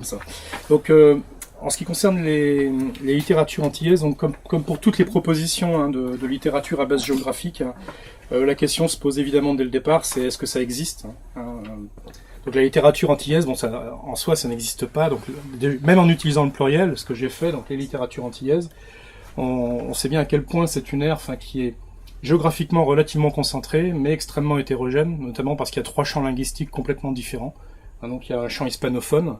comme ça. Donc, en ce qui concerne les littératures antillaises, donc comme pour toutes les propositions de littérature à base géographique, la question se pose évidemment dès le départ, c'est est-ce que ça existe, Donc la littérature antillaise, bon, ça, en soi, ça n'existe pas. Donc même en utilisant le pluriel, ce que j'ai fait, donc les littératures antillaises, on sait bien à quel point c'est une aire, qui est géographiquement relativement concentrée, mais extrêmement hétérogène, notamment parce qu'il y a 3 champs linguistiques complètement différents. Donc il y a un champ hispanophone,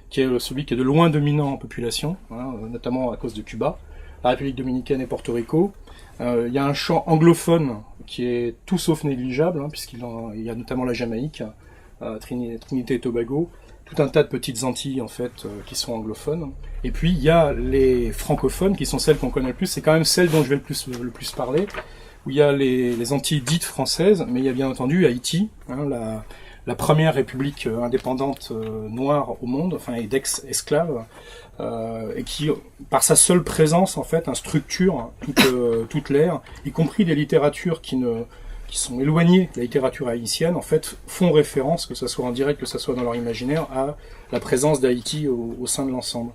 qui est celui qui est de loin dominant en population, notamment à cause de Cuba, la République dominicaine et Porto Rico. Il y a un champ anglophone qui est tout sauf négligeable, puisqu'il y a notamment la Jamaïque, Trinité et Tobago, tout un tas de petites Antilles en fait qui sont anglophones. Et puis il y a les francophones qui sont celles qu'on connaît le plus, c'est quand même celles dont je vais le plus parler, où il y a les Antilles dites françaises, mais il y a bien entendu Haïti, la première république indépendante noire au monde, et d'ex-esclaves, et qui, par sa seule présence en fait, structure toute l'ère, y compris des littératures qui sont éloignées de la littérature haïtienne, en fait, font référence, que ce soit en direct, que ce soit dans leur imaginaire, à la présence d'Haïti au sein de l'ensemble.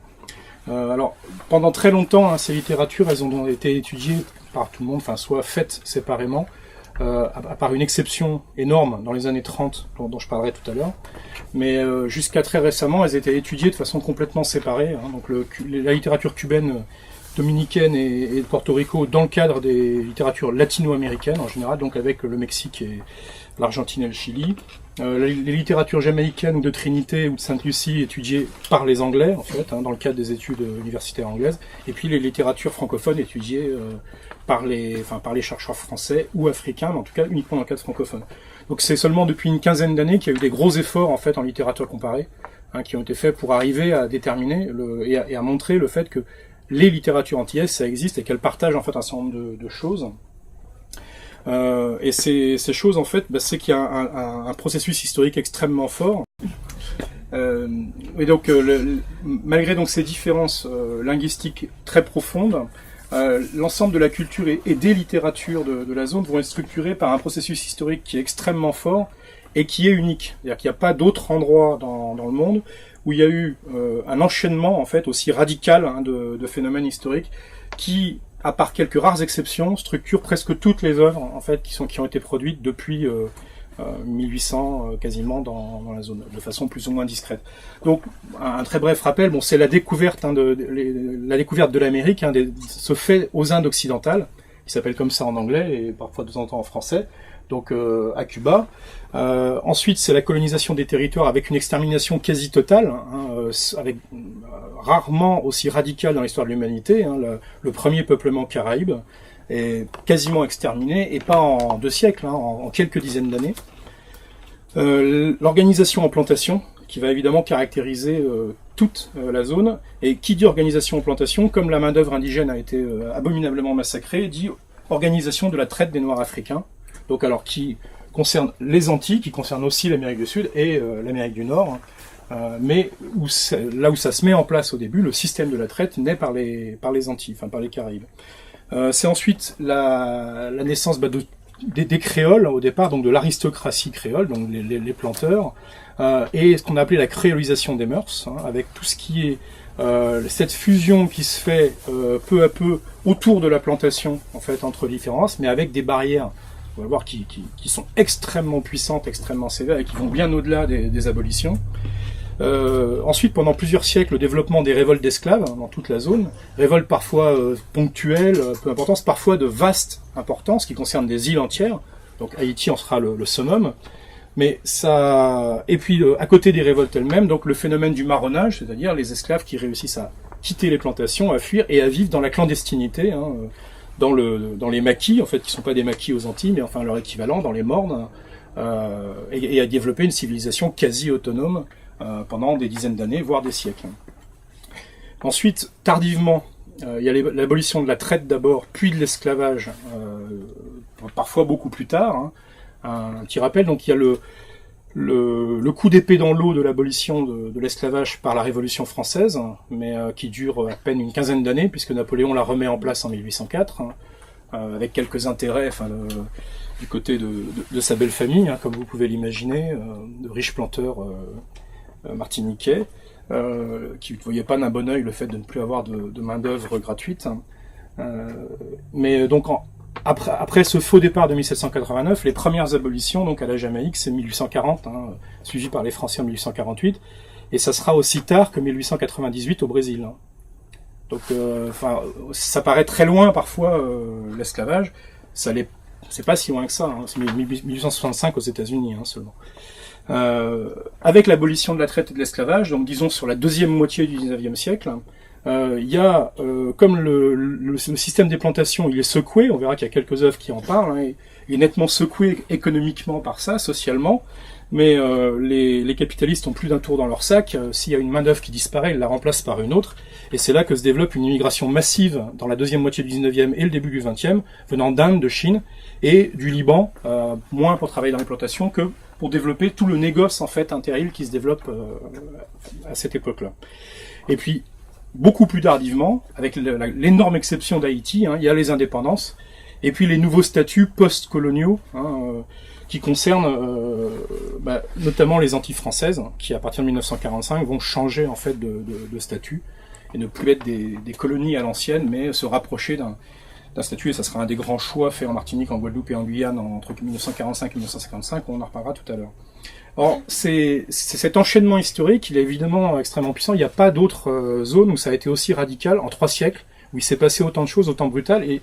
Alors, pendant très longtemps, ces littératures, elles ont été étudiées par tout le monde, soit faites séparément, à part une exception énorme dans les années 30, dont je parlerai tout à l'heure. Mais jusqu'à très récemment, elles étaient étudiées de façon complètement séparée. Donc la littérature cubaine, dominicaine et de Porto Rico dans le cadre des littératures latino-américaines en général, donc avec le Mexique et l'Argentine et le Chili. Les littératures jamaïcaines ou de Trinité ou de Sainte-Lucie étudiées par les Anglais, en fait, dans le cadre des études universitaires anglaises. Et puis les littératures francophones étudiées par les chercheurs français ou africains, mais en tout cas uniquement dans le cadre francophone. Donc c'est seulement depuis une quinzaine d'années qu'il y a eu des gros efforts en fait en littérature comparée, qui ont été faits pour arriver à déterminer et à montrer le fait que les littératures antillaises, ça existe et qu'elles partagent en fait un certain nombre de choses. Et ces choses en fait, c'est qu'il y a un processus historique extrêmement fort. Et donc malgré donc ces différences linguistiques très profondes, l'ensemble de la culture et des littératures de la zone vont être structurées par un processus historique qui est extrêmement fort et qui est unique. C'est-à-dire qu'il n'y a pas d'autre endroit dans le monde où il y a eu un enchaînement en fait aussi radical de phénomènes historiques qui, à part quelques rares exceptions, structurent presque toutes les œuvres en fait qui ont été produites depuis 1800 quasiment dans la zone, de façon plus ou moins discrète. Donc un très bref rappel, c'est la découverte la découverte de l'Amérique se fait aux Indes occidentales, qui s'appelle comme ça en anglais et parfois de temps en temps en français, donc à Cuba. Ensuite, c'est la colonisation des territoires avec une extermination quasi totale, avec rarement aussi radicale dans l'histoire de l'humanité. Le premier peuplement caraïbe est quasiment exterminé, et pas en 2 siècles, en quelques dizaines d'années. L'organisation en plantation, qui va évidemment caractériser toute la zone, et qui dit organisation en plantation, comme la main-d'œuvre indigène a été abominablement massacrée, dit organisation de la traite des Noirs africains, donc alors qui concerne les Antilles, qui concerne aussi l'Amérique du Sud et l'Amérique du Nord, mais là où ça se met en place au début, le système de la traite naît par les Antilles, par les Caraïbes. C'est ensuite la naissance des créoles au départ, donc de l'aristocratie créole, donc les planteurs, et ce qu'on a appelé la créolisation des mœurs, avec tout ce qui est cette fusion qui se fait peu à peu autour de la plantation, en fait, entre différences, mais avec des barrières, on va voir, qui sont extrêmement puissantes, extrêmement sévères, et qui vont bien au-delà des abolitions. Ensuite, pendant plusieurs siècles, le développement des révoltes d'esclaves dans toute la zone, révoltes parfois ponctuelles, peu importantes, parfois de vaste importance, qui concernent des îles entières. Donc Haïti en sera le summum. Mais ça, et puis à côté des révoltes elles-mêmes, donc le phénomène du marronnage, c'est-à-dire les esclaves qui réussissent à quitter les plantations, à fuir et à vivre dans la clandestinité, dans les maquis, en fait, qui sont pas des maquis aux Antilles, mais enfin leur équivalent, dans les mornes, et à développer une civilisation quasi autonome pendant des dizaines d'années, voire des siècles. Ensuite, tardivement, il y a l'abolition de la traite d'abord, puis de l'esclavage, parfois beaucoup plus tard. Un petit rappel, donc il y a le coup d'épée dans l'eau de l'abolition de l'esclavage par la Révolution française, mais qui dure à peine une quinzaine d'années, puisque Napoléon la remet en place en 1804, avec quelques intérêts du côté de sa belle famille, comme vous pouvez l'imaginer, de riches planteurs martiniquais. qui ne voyaient pas d'un bon œil le fait de ne plus avoir de main-d'œuvre gratuite. Mais donc, après ce faux départ de 1789, les premières abolitions donc à la Jamaïque, c'est 1840, suivi par les Français en 1848, et ça sera aussi tard que 1898 au Brésil. Donc, ça paraît très loin parfois l'esclavage. C'est pas si loin que ça. C'est 1865 aux États-Unis seulement. Avec l'abolition de la traite et de l'esclavage, donc disons sur la deuxième moitié du XIXe siècle, il y a, comme le système des plantations, il est secoué, on verra qu'il y a quelques œuvres qui en parlent, il est nettement secoué économiquement par ça, socialement, mais les capitalistes ont plus d'un tour dans leur sac. S'il y a une main-d'œuvre qui disparaît, ils la remplacent par une autre, et c'est là que se développe une immigration massive dans la deuxième moitié du XIXe et le début du XXe, venant d'Inde, de Chine et du Liban, moins pour travailler dans les plantations que pour développer tout le négoce en fait interilien qui se développe à cette époque-là. Et puis beaucoup plus tardivement, avec l'énorme exception d'Haïti, il y a les indépendances, et puis les nouveaux statuts post-coloniaux, qui concernent notamment les Antilles françaises, qui à partir de 1945 vont changer en fait de statut, et ne plus être des colonies à l'ancienne, mais se rapprocher d'un statut, et ça sera un des grands choix faits en Martinique, en Guadeloupe et en Guyane entre 1945 et 1955, on en reparlera tout à l'heure. Or, c'est cet enchaînement historique, il est évidemment extrêmement puissant. Il n'y a pas d'autres zones où ça a été aussi radical en 3 siècles, où il s'est passé autant de choses, autant brutales. Et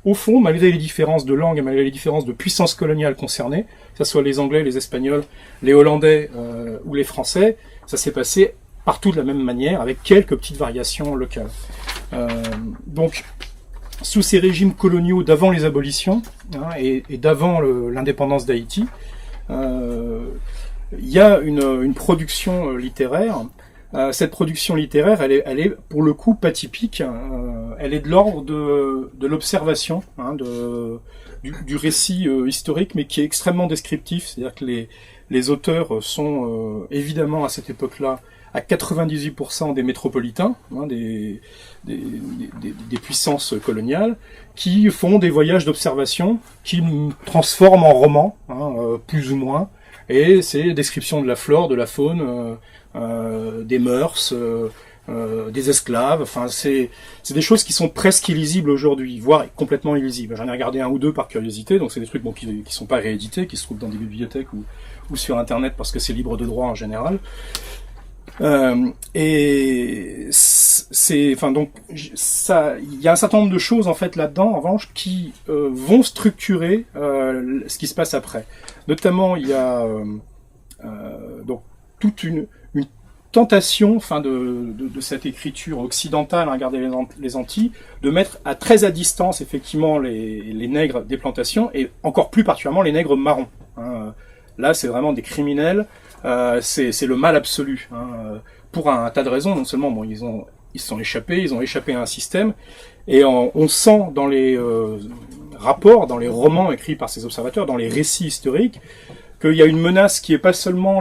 au fond, malgré les différences de langue et malgré les différences de puissance coloniale concernées, que ce soit les Anglais, les Espagnols, les Hollandais ou les Français, ça s'est passé partout de la même manière, avec quelques petites variations locales. Donc, sous ces régimes coloniaux d'avant les abolitions et d'avant l'indépendance d'Haïti, il y a une production littéraire. Cette production littéraire, elle est pour le coup pas typique. Elle est de l'ordre de l'observation, du récit historique, mais qui est extrêmement descriptif. C'est-à-dire que les auteurs sont évidemment à cette époque-là à 98% des métropolitains, des puissances coloniales, qui font des voyages d'observation, qui transforment en romans, plus ou moins. Et c'est description de la flore, de la faune, des mœurs, des esclaves. Enfin, c'est des choses qui sont presque illisibles aujourd'hui, voire complètement illisibles. J'en ai regardé un ou deux par curiosité, donc c'est des trucs qui sont pas réédités, qui se trouvent dans des bibliothèques ou sur Internet parce que c'est libre de droit en général. Et donc ça, il y a un certain nombre de choses en fait là-dedans, en revanche, qui vont structurer ce qui se passe après. Notamment, il y a donc toute une tentation, de cette écriture occidentale, regardez les Antilles, de mettre très à distance effectivement les nègres des plantations et encore plus particulièrement les nègres marrons. Là, c'est vraiment des criminels. C'est le mal absolu, pour un tas de raisons. Non seulement ils se sont échappés, ils ont échappé à un système, et on sent dans les rapports, dans les romans écrits par ces observateurs, dans les récits historiques, qu'il y a une menace qui est pas seulement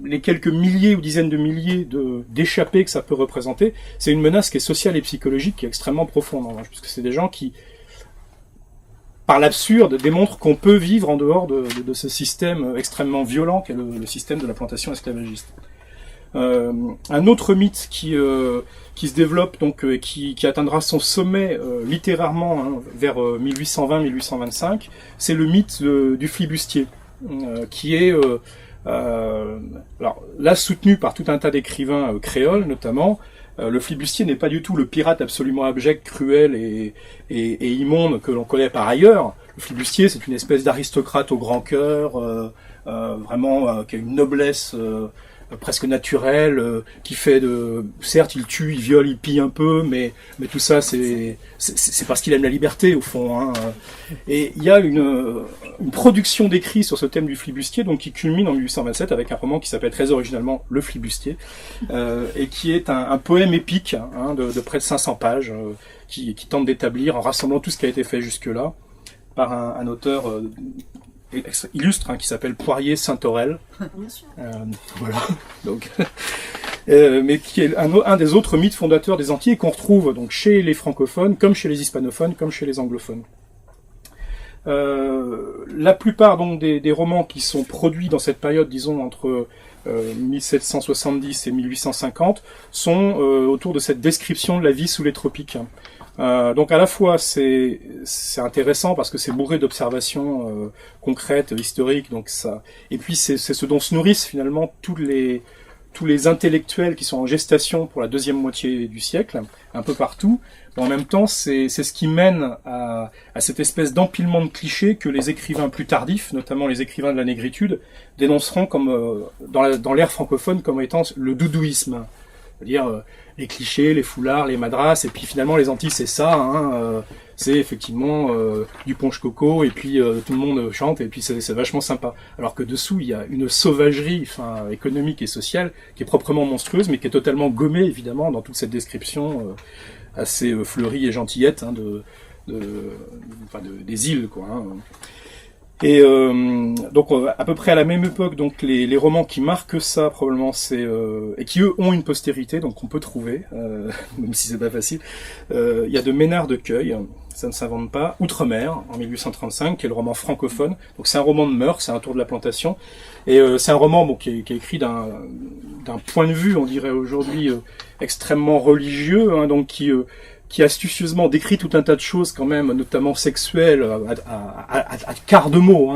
les quelques milliers ou dizaines de milliers d'échappés que ça peut représenter, c'est une menace qui est sociale et psychologique qui est extrêmement profonde, puisque c'est des gens qui, par l'absurde, démontre qu'on peut vivre en dehors de ce système extrêmement violent qu'est le système de la plantation esclavagiste. Un autre mythe qui se développe donc qui atteindra son sommet littérairement vers 1820-1825, c'est le mythe du flibustier, qui est alors là soutenu par tout un tas d'écrivains créoles notamment. Le flibustier n'est pas du tout le pirate absolument abject, cruel et immonde que l'on connaît par ailleurs. Le flibustier, c'est une espèce d'aristocrate au grand cœur, vraiment qui a une noblesse presque naturelle, qui fait certes, il tue, il viole, il pille un peu, mais tout ça, c'est parce qu'il aime la liberté au fond. Et il y a une production d'écrits sur ce thème du flibustier, donc qui culmine en 1827 avec un roman qui s'appelle très originalement Le Flibustier, et qui est un poème épique de près de 500 pages, qui tente d'établir, en rassemblant tout ce qui a été fait jusque-là, par un auteur illustre qui s'appelle Poirier Saint-Aurel. Voilà. Donc, mais qui est un des autres mythes fondateurs des Antilles, qu'on retrouve donc chez les francophones, comme chez les hispanophones, comme chez les anglophones. La plupart donc des romans qui sont produits dans cette période, disons entre 1770 et 1850, sont autour de cette description de la vie sous les tropiques. Donc à la fois c'est intéressant parce que c'est bourré d'observations concrètes, historiques, donc ça. Et puis c'est ce dont se nourrissent finalement tous les intellectuels qui sont en gestation pour la deuxième moitié du siècle, un peu partout. En même temps, c'est ce qui mène à cette espèce d'empilement de clichés que les écrivains plus tardifs, notamment les écrivains de la négritude, dénonceront comme dans l'ère francophone comme étant le doudouisme. C'est-à-dire les clichés, les foulards, les madras, et puis finalement les Antilles c'est ça, c'est effectivement du punch coco, et puis tout le monde chante, et puis c'est vachement sympa. Alors que dessous il y a une sauvagerie, économique et sociale qui est proprement monstrueuse, mais qui est totalement gommée évidemment dans toute cette description assez fleurie et gentillette des îles, quoi. Et donc à peu près à la même époque, donc les romans qui marquent ça probablement, c'est et qui eux ont une postérité, donc on peut trouver, même si c'est pas facile. Il y a de Ménard de Cueil, ça ne s'invente pas. Outre-mer en 1835, qui est le roman francophone. Donc c'est un roman de mœurs, c'est un tour de la plantation, et c'est un roman qui est écrit d'un point de vue, on dirait aujourd'hui extrêmement religieux, donc qui astucieusement décrit tout un tas de choses quand même, notamment sexuelles, à quart de mots,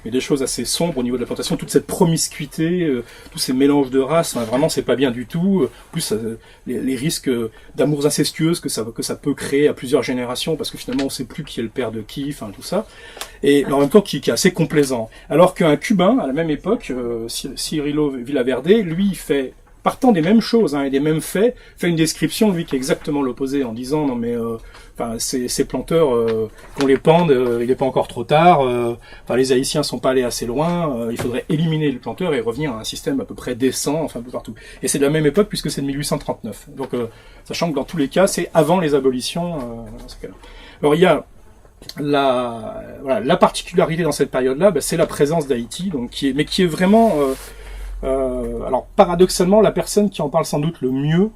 mais des choses assez sombres au niveau de la plantation, toute cette promiscuité, tous ces mélanges de races, vraiment c'est pas bien du tout. En plus les risques d'amours incestueuses que ça peut créer à plusieurs générations, parce que finalement on sait plus qui est le père de qui, tout ça, et en même temps qui est assez complaisant. Alors qu'un Cubain à la même époque, Cirilo Villaverde, lui fait, partant des mêmes choses et des mêmes faits, fait une description, lui, qui est exactement l'opposé, en disant non mais ces planteurs, qu'on les pende, il n'est pas encore trop tard, les Haïtiens sont pas allés assez loin, il faudrait éliminer les planteurs et revenir à un système à peu près décent, un peu partout. Et c'est de la même époque puisque c'est de 1839. Donc sachant que dans tous les cas, c'est avant les abolitions dans ce cas-là. Alors il y a la particularité dans cette période-là, c'est la présence d'Haïti, donc qui est vraiment alors paradoxalement, la personne qui en parle sans doute le mieux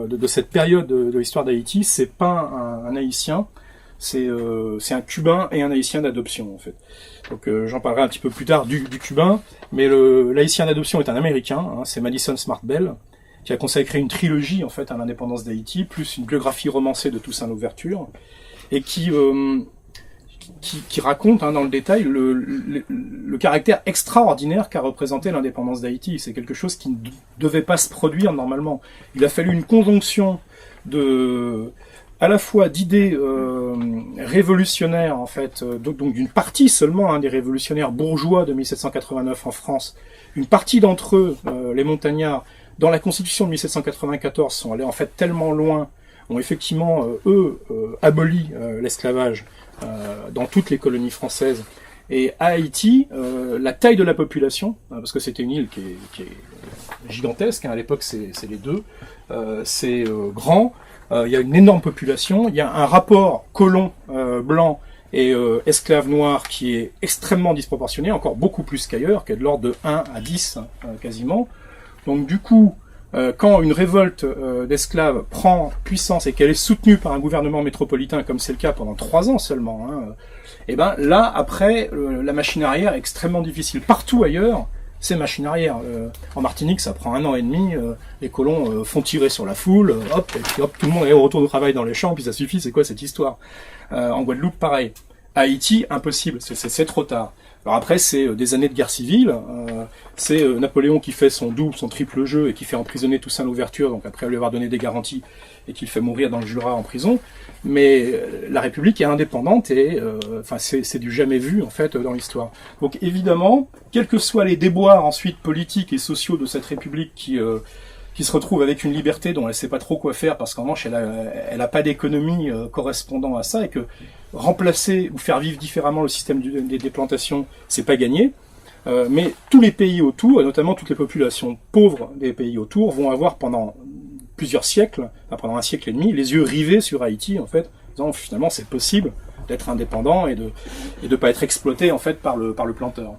de cette période de l'histoire d'Haïti, c'est pas un Haïtien, c'est un Cubain et un Haïtien d'adoption en fait. Donc j'en parlerai un petit peu plus tard du Cubain, mais l'Haïtien d'adoption est un Américain, c'est Madison Smart Bell, qui a consacré une trilogie en fait à l'indépendance d'Haïti, plus une biographie romancée de Toussaint Louverture, et qui raconte dans le détail le caractère extraordinaire qu'a représenté l'indépendance d'Haïti. C'est quelque chose qui ne devait pas se produire normalement. Il a fallu une conjonction à la fois d'idées révolutionnaires en fait, donc d'une partie seulement des révolutionnaires bourgeois de 1789 en France. Une partie d'entre eux, les montagnards, dans la Constitution de 1794, sont allés en fait tellement loin, ont effectivement aboli l'esclavage dans toutes les colonies françaises. Et à Haïti, la taille de la population, parce que c'était une île qui est gigantesque, à l'époque c'est les deux, c'est grand, il y a une énorme population, il y a un rapport colon blanc et esclave noir qui est extrêmement disproportionné, encore beaucoup plus qu'ailleurs, qui est de l'ordre de 1 à 10 quasiment. Donc du coup, quand une révolte d'esclaves prend puissance et qu'elle est soutenue par un gouvernement métropolitain, comme c'est le cas pendant 3 ans seulement, et là, après, la machine arrière est extrêmement difficile. Partout ailleurs, c'est machine arrière. En Martinique, ça prend 1 an et demi, les colons font tirer sur la foule, et puis hop, tout le monde est au retour au travail dans les champs, puis ça suffit, c'est quoi cette histoire? En Guadeloupe, pareil. Haïti, impossible, c'est trop tard. Alors après, c'est des années de guerre civile, c'est Napoléon qui fait son double, son triple jeu et qui fait emprisonner Toussaint Louverture, donc après lui avoir donné des garanties et qu'il fait mourir dans le Jura en prison. Mais la République est indépendante et c'est du jamais vu en fait dans l'histoire. Donc évidemment, quels que soient les déboires ensuite politiques et sociaux de cette République qui se retrouve avec une liberté dont elle sait pas trop quoi faire parce qu'en manche elle a pas d'économie correspondant à ça et que remplacer ou faire vivre différemment le système des plantations, c'est pas gagné. Mais tous les pays autour, et notamment toutes les populations pauvres des pays autour, vont avoir pendant plusieurs siècles, pendant 1 siècle et demi, les yeux rivés sur Haïti en fait, en disant finalement c'est possible d'être indépendant et de pas être exploité en fait par le planteur.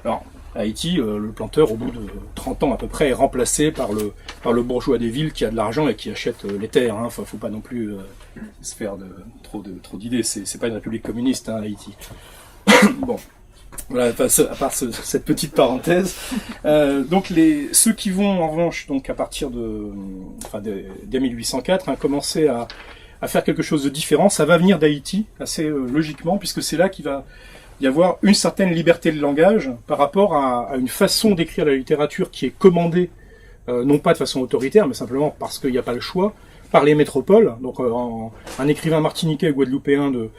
Alors À Haïti, le planteur, au bout de 30 ans à peu près, est remplacé par le bourgeois des villes qui a de l'argent et qui achète les terres. Hein. Faut pas non plus se faire trop d'idées. C'est pas une république communiste, hein, Haïti. Bon, voilà, à part cette petite parenthèse. Donc ceux qui vont en revanche, donc à partir dès 1804, hein, commencer à faire quelque chose de différent, ça va venir d'Haïti assez logiquement, puisque c'est là qu'il va y avoir une certaine liberté de langage par rapport à une façon d'écrire la littérature qui est commandée, non pas de façon autoritaire, mais simplement parce qu'il n'y a pas le choix, par les métropoles. Donc un écrivain martiniquais guadeloupéen de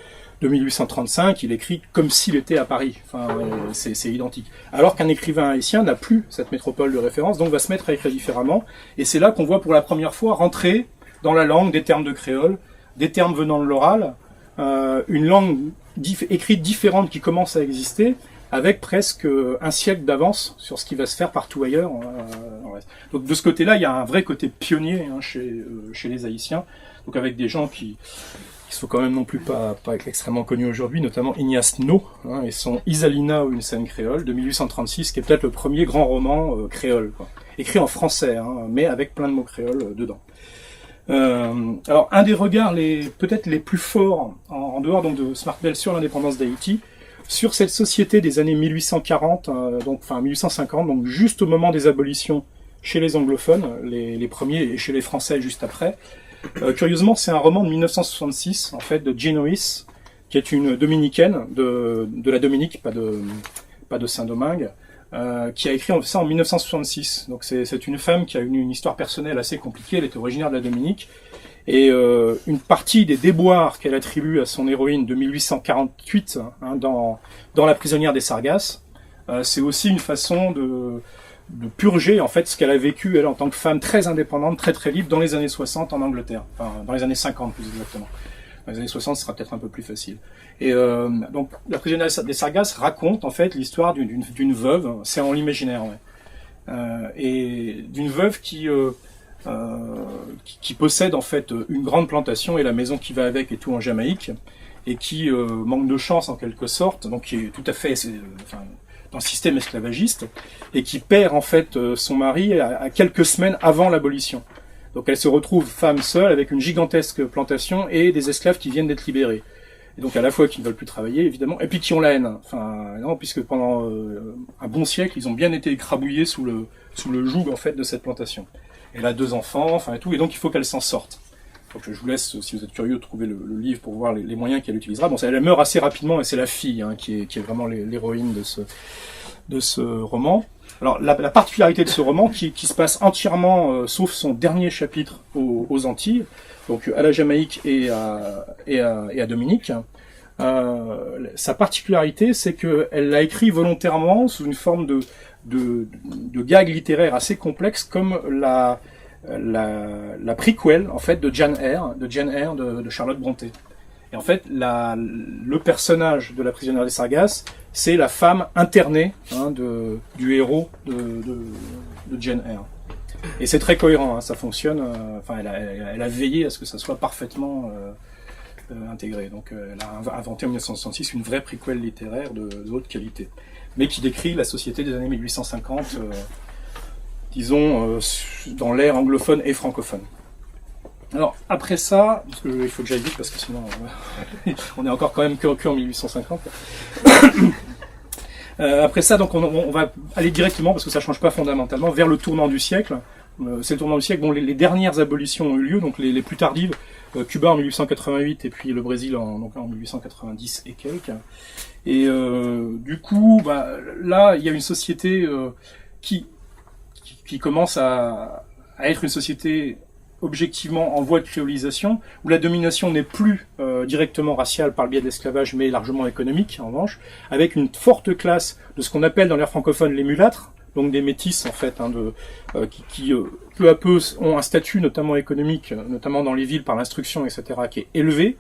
1835, il écrit comme s'il était à Paris. Enfin, c'est identique. Alors qu'un écrivain haïtien n'a plus cette métropole de référence, donc va se mettre à écrire différemment. Et c'est là qu'on voit pour la première fois rentrer dans la langue des termes de créole, des termes venant de l'oral, une langue écrite différente qui commence à exister, avec presque un siècle d'avance sur ce qui va se faire partout ailleurs. Donc de ce côté-là, il y a un vrai côté pionnier hein, chez les Haïtiens, donc avec des gens qui sont quand même non plus pas extrêmement connus aujourd'hui, notamment Ignace No hein, et son Isalina ou une scène créole de 1836, qui est peut-être le premier grand roman créole, quoi. Écrit en français, hein, mais avec plein de mots créoles dedans. Alors un des regards peut-être les plus forts en dehors donc de Smart Bell sur l'indépendance d'Haïti, sur cette société des années 1840, donc 1850, donc juste au moment des abolitions chez les anglophones, les premiers, et chez les Français juste après. Curieusement, c'est un roman de 1966 en fait de Jane Ois, qui est une dominicaine de la Dominique, pas de Saint-Domingue. Qui a écrit ça en 1966. Donc c'est une femme qui a une histoire personnelle assez compliquée. Elle était originaire de la Dominique. Et une partie des déboires qu'elle attribue à son héroïne de 1848 hein, dans La prisonnière des Sargasses, c'est aussi une façon de purger en fait ce qu'elle a vécu elle en tant que femme très indépendante, très très libre dans les années 60 en Angleterre. Enfin dans les années 50 plus exactement. Dans les années 60, ce sera peut-être un peu plus facile. Et donc, La prisonnière des Sargasses raconte en fait l'histoire d'une veuve, c'est en l'imaginaire, ouais. Et d'une veuve qui possède en fait une grande plantation et la maison qui va avec et tout en Jamaïque, et qui manque de chance en quelque sorte, donc qui est tout à fait dans le système esclavagiste, et qui perd en fait son mari à quelques semaines avant l'abolition. Donc elle se retrouve femme seule avec une gigantesque plantation et des esclaves qui viennent d'être libérés. Et donc à la fois qui ne veulent plus travailler évidemment, et puis qui ont la haine. Enfin non, puisque pendant un bon siècle ils ont bien été écrabouillés sous le joug en fait de cette plantation. Elle a 2 enfants, enfin et tout, et donc il faut qu'elle s'en sorte. Donc je vous laisse, si vous êtes curieux, trouver le livre pour voir les moyens qu'elle utilisera. Bon, elle meurt assez rapidement et c'est la fille hein, qui est vraiment l'héroïne de ce roman. Alors la particularité de ce roman, qui se passe entièrement, sauf son dernier chapitre, aux Antilles, donc à la Jamaïque et à Dominique, sa particularité, c'est qu'elle l'a écrit volontairement sous une forme de gag littéraire assez complexe, comme la prequel en fait de Jane Eyre de Charlotte Brontë. Et en fait, le personnage de La prisonnière des Sargasses, c'est la femme internée hein, du héros de Jane Eyre. Et c'est très cohérent, hein, ça fonctionne. Elle a veillé à ce que ça soit parfaitement intégré. Donc, elle a inventé en 1966 une vraie prequel littéraire de haute qualité, mais qui décrit la société des années 1850, disons, dans l'ère anglophone et francophone. Alors, après ça, parce que il faut que j'aille vite, parce que sinon, on est encore quand même que en 1850. Après ça, donc, on va aller directement, parce que ça change pas fondamentalement, vers le tournant du siècle. C'est le tournant du siècle. Bon, les dernières abolitions ont eu lieu, donc les plus tardives, Cuba en 1888, et puis le Brésil en 1890 et quelques. Et du coup, là, il y a une société qui commence à être une société objectivement en voie de créolisation, où la domination n'est plus directement raciale par le biais de l'esclavage, mais largement économique, en revanche, avec une forte classe de ce qu'on appelle dans l'ère francophone les mulâtres, donc des métis en fait, hein, qui peu à peu ont un statut notamment économique, notamment dans les villes par l'instruction, etc., qui est élevé.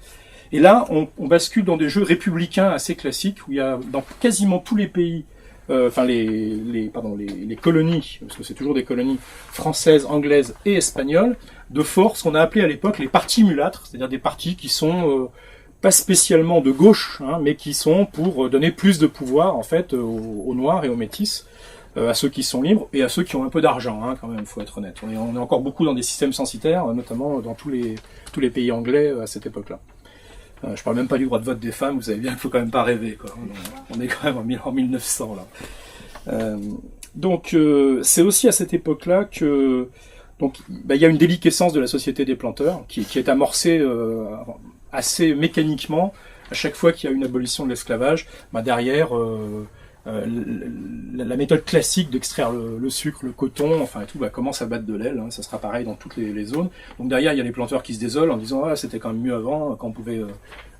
Et là, on bascule dans des jeux républicains assez classiques, où il y a dans quasiment tous les pays, les colonies, parce que c'est toujours des colonies françaises, anglaises et espagnoles, de force qu'on a appelé à l'époque les partis mulâtres, c'est-à-dire des partis qui sont pas spécialement de gauche, hein, mais qui sont pour donner plus de pouvoir en fait aux Noirs et aux Métis, à ceux qui sont libres et à ceux qui ont un peu d'argent, hein, quand même, faut être honnête. On est encore beaucoup dans des systèmes censitaires, notamment dans tous les pays anglais à cette époque-là. Je parle même pas du droit de vote des femmes, vous savez bien qu'il faut quand même pas rêver, quoi. On est quand même en 1900 là. Donc c'est aussi à cette époque-là que il y a une déliquescence de la société des planteurs qui est amorcée assez mécaniquement à chaque fois qu'il y a une abolition de l'esclavage. Derrière la méthode classique d'extraire le sucre, le coton, enfin et tout, commence à battre de l'aile. Hein, ça sera pareil dans toutes les zones. Donc derrière, il y a les planteurs qui se désolent en disant c'était quand même mieux avant, quand on pouvait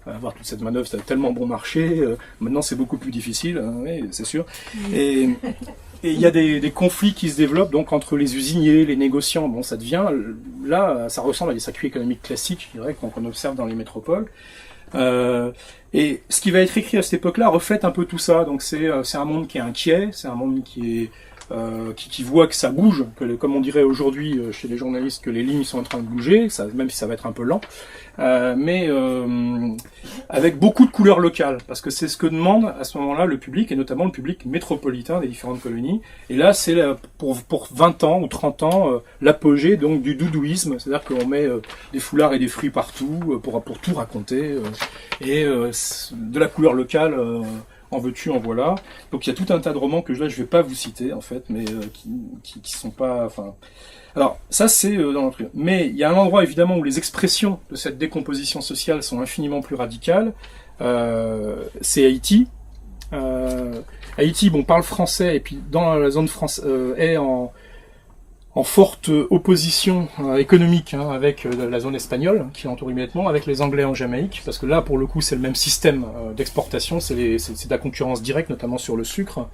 avoir toute cette manœuvre, c'était tellement bon marché. Maintenant, c'est beaucoup plus difficile, hein, oui, c'est sûr. Et il y a des conflits qui se développent donc entre les usiniers, les négociants. Bon, ça devient là, ça ressemble à des circuits économiques classiques, je dirais, qu'on observe dans les métropoles. Et ce qui va être écrit à cette époque-là reflète un peu tout ça. Donc c'est un monde qui est inquiet, c'est un monde qui voit que ça bouge, comme on dirait aujourd'hui chez les journalistes, que les lignes sont en train de bouger, même si ça va être un peu lent, mais avec beaucoup de couleurs locales, parce que c'est ce que demande à ce moment-là le public, et notamment le public métropolitain des différentes colonies. Et là, c'est pour 20 ans ou 30 ans l'apogée donc du doudouisme, c'est-à-dire qu'on met des foulards et des fruits partout pour tout raconter, et de la couleur locale. En veux-tu, en voilà. Donc il y a tout un tas de romans que là je vais pas vous citer en fait, mais qui sont pas. Enfin, alors ça c'est dans le truc. Mais il y a un endroit évidemment où les expressions de cette décomposition sociale sont infiniment plus radicales. C'est Haïti. Haïti, parle français et puis dans la zone française est en forte opposition économique avec la zone espagnole qui l'entoure immédiatement, avec les Anglais en Jamaïque, parce que là pour le coup c'est le même système d'exportation, c'est de la concurrence directe, notamment sur le sucre.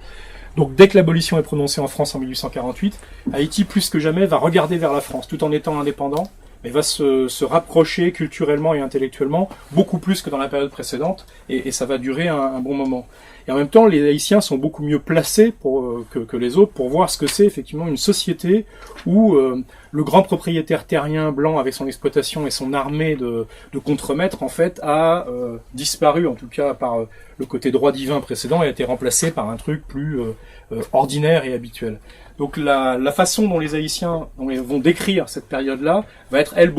Donc dès que l'abolition est prononcée en France en 1848, Haïti plus que jamais va regarder vers la France, tout en étant indépendant, mais va se rapprocher culturellement et intellectuellement beaucoup plus que dans la période précédente, et ça va durer un bon moment. Et en même temps, les Haïtiens sont beaucoup mieux placés que les autres pour voir ce que c'est effectivement une société où le grand propriétaire terrien blanc avec son exploitation et son armée de contremaîtres en fait a disparu, en tout cas par le côté droit divin précédent, et a été remplacé par un truc plus ordinaire et habituel. Donc la façon dont les Haïtiens vont décrire cette période-là va être, elle,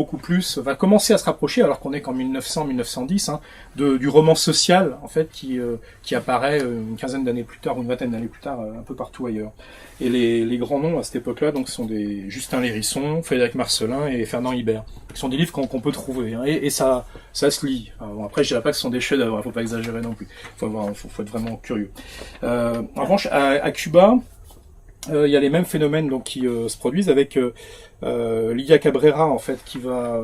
va commencer à se rapprocher, alors qu'on est qu'en 1900-1910, hein, du roman social, en fait, qui apparaît une quinzaine d'années plus tard, ou une vingtaine d'années plus tard, un peu partout ailleurs. Et les grands noms à cette époque-là, donc, sont des Justin Lérisson, Frédéric Marcelin et Fernand Ibert, qui sont des livres qu'on peut trouver, hein, et ça se lit. Bon, après, je dirais pas que ce sont des chefs-d'œuvre, faut pas exagérer non plus. Faut être vraiment curieux. En revanche, à Cuba, il y a les mêmes phénomènes donc qui se produisent avec Lydia Cabrera en fait qui va